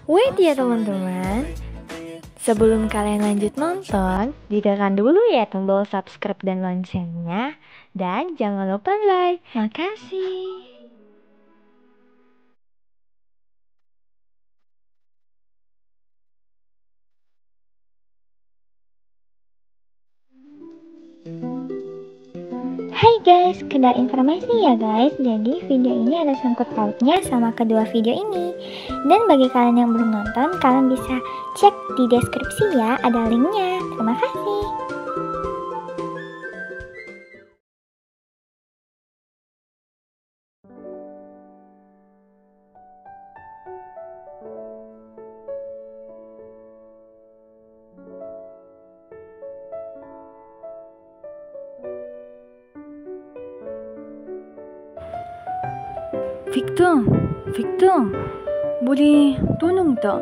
Wait ya teman-teman, sebelum kalian lanjut nonton, ditekan dulu ya tombol subscribe dan loncengnya, dan jangan lupa like. Makasih. Hai guys, kena informasi ya guys. Jadi video ini ada sangkut pautnya sama kedua video ini. Dan bagi kalian yang belum nonton, kalian bisa cek di deskripsi ya, ada linknya. Terima kasih. Victor, boleh tolong tak?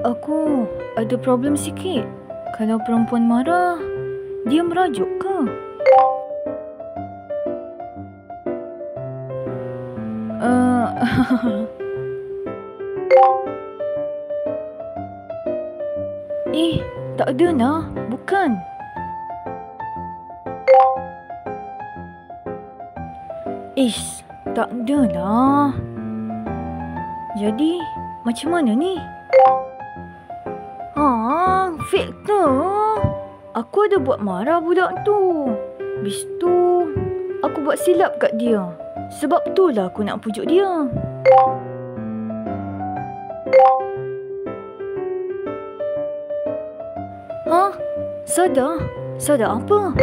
Aku ada problem sikit. Kalau perempuan marah, dia merajuk ke? Tak ada lah. Bukan. Tak ada lah. Jadi, macam mana ni? Victor. Aku ada buat marah budak tu. Habis tu, aku buat silap kat dia. Sebab tu lah aku nak pujuk dia. Sadar? Sadar apa?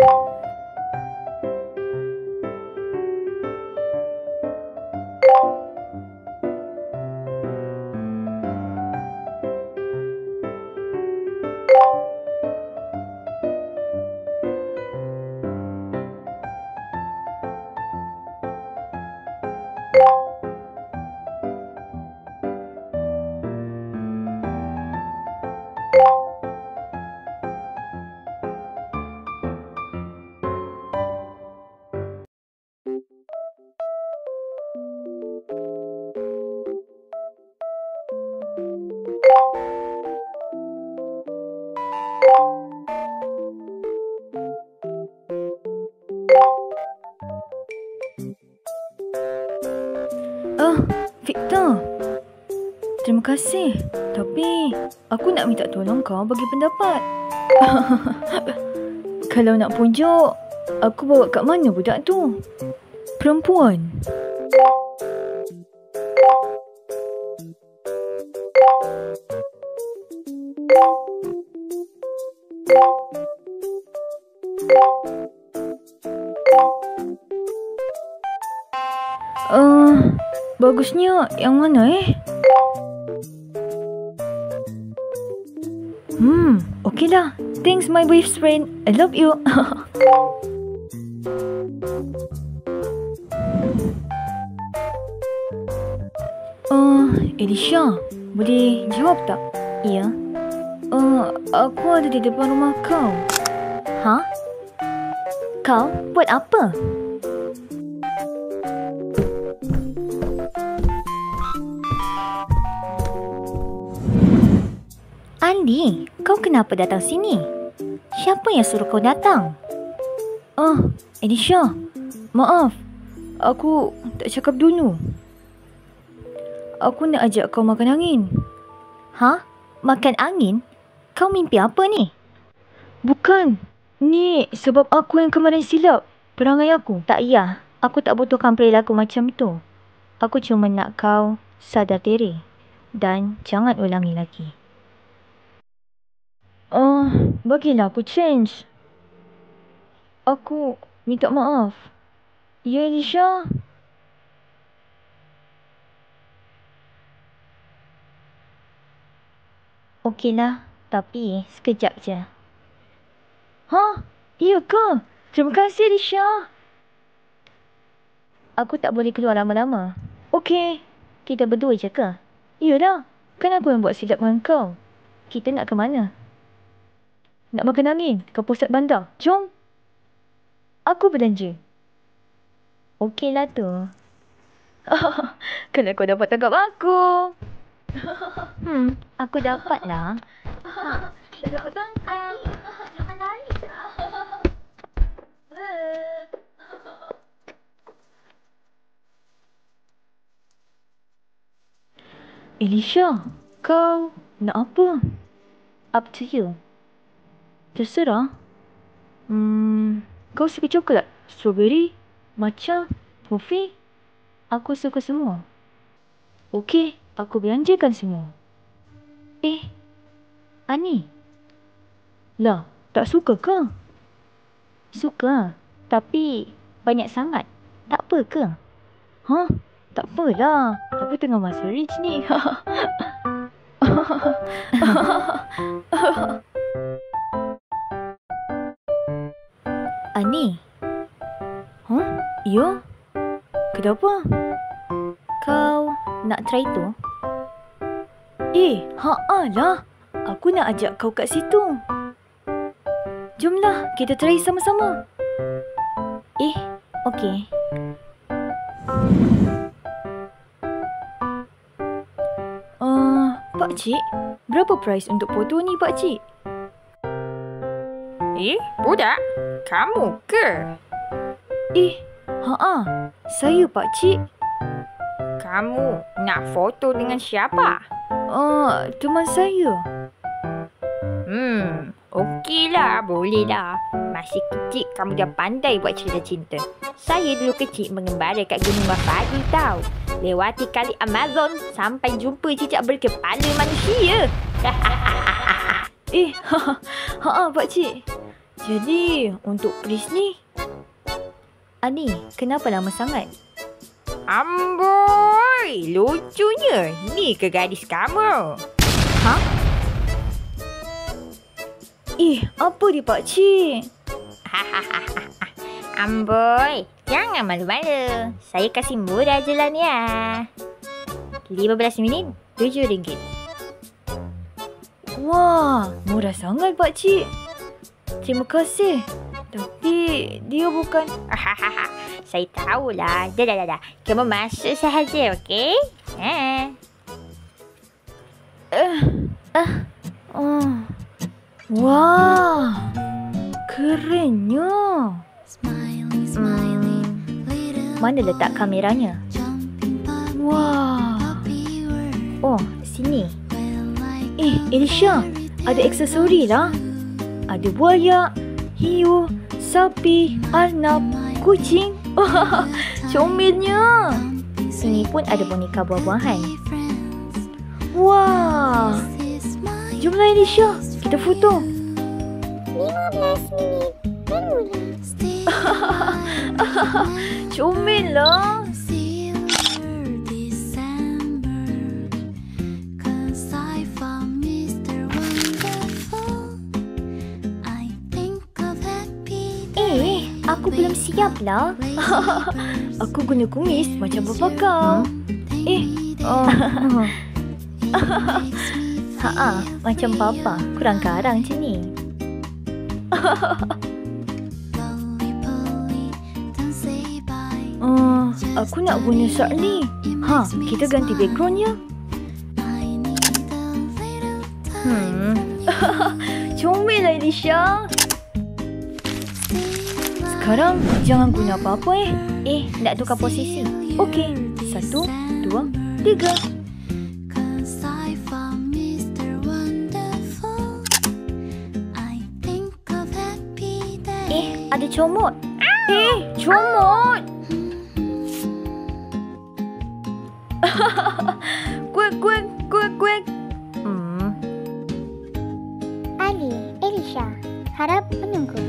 Victor, terima kasih. Tapi aku nak minta tolong kau bagi pendapat. Kalau nak pujuk, aku bawa kat mana budak tu? Perempuan. Bagusnya yang mana okey lah. Thanks my best friend. I love you. Elisha, boleh jawab tak? Ya. Aku ada di depan rumah kau. Kau buat apa? Andi, kau kenapa datang sini? Siapa yang suruh kau datang? Elisha, maaf. Aku tak cakap dulu. Aku nak ajak kau makan angin. Makan angin? Kau mimpi apa ni? Bukan. Ni sebab aku yang kemarin silap perangai aku. Tak payah. Aku tak butuhkan perilaku macam tu. Aku cuma nak kau sadar diri. Dan jangan ulangi lagi. Bagilah aku change. Aku minta maaf. Ya, Elisha? Okeylah, tapi sekejap je. Iya ke? Terima kasih, Elisha. Aku tak boleh keluar lama-lama. Okey. Kita berdua je ke? Iyalah. Kan aku yang buat silap dengan kau. Kita nak ke mana? Nak makan angin ke pusat bandar. Jom. Aku belanja. Okeylah tu. Kalau kau dapat tangkap aku. Aku dapat lah. Dah dapat tangkap. Jangan lari. Elisha, kau nak apa? Up to you. Terserah. Kau suka coklat? Strawberry? Matcha? Toffee? Aku suka semua. Okey, aku belanjakan semua. Ani. Lah, tak suka ke? Suka, tapi banyak sangat. Tak apa ke? Tak apalah. Aku tengah masa rich ni. Ani. Ya? Kenapa? Kau nak try tu? Lah. Aku nak ajak kau kat situ. Jomlah, kita try sama-sama. Okey. Pakcik, berapa price untuk foto ni, pakcik? Budak, kamu ke? Saya, pakcik. Kamu nak foto dengan siapa? Teman saya. Okeylah, bolehlah. Masih kecil kamu dah pandai buat cerita cinta. Saya dulu kecil mengembara kat Gunung Bafadu tau. Lewati kali Amazon sampai jumpa cicak berkepala manusia. Pakcik. Jadi, untuk Pris ni, Ani, kenapa lama sangat? Amboi, lucunya. Ni ke gadis kamu? Apa dia, pakcik? Amboi, jangan malu-malu. Saya kasih murah je lah ni ya. 15 minit, RM7. Wah, murah sangat, pakcik. Terima kasih. Tapi, dia bukan... Saya tahulah. Dah. Kamu masuk sahaja, okey? Wah, kerennya. Mana letak kameranya? Wah. Sini. Elisha, ada aksesori lah. Ada buaya, hiu, sapi, arnab, kucing. Comelnya. Sini pun ada boneka buah-buahan. Wah. Jomlah, Elisha, kita foto. 15 minit bermula. Comel lah. Aku belum siap lah. Aku guna kumis macam bapa kau. Macam papa. Kurang karang macam ni. Aku nak guna shot ni. Kita ganti background ya. Comel lah, Elisha. Sekarang jangan guna apa-apa nak tukar posisi. Okey, 1, 2, 3. Ada comot. Comot. Kuek. Ali, Elisha, harap menunggu.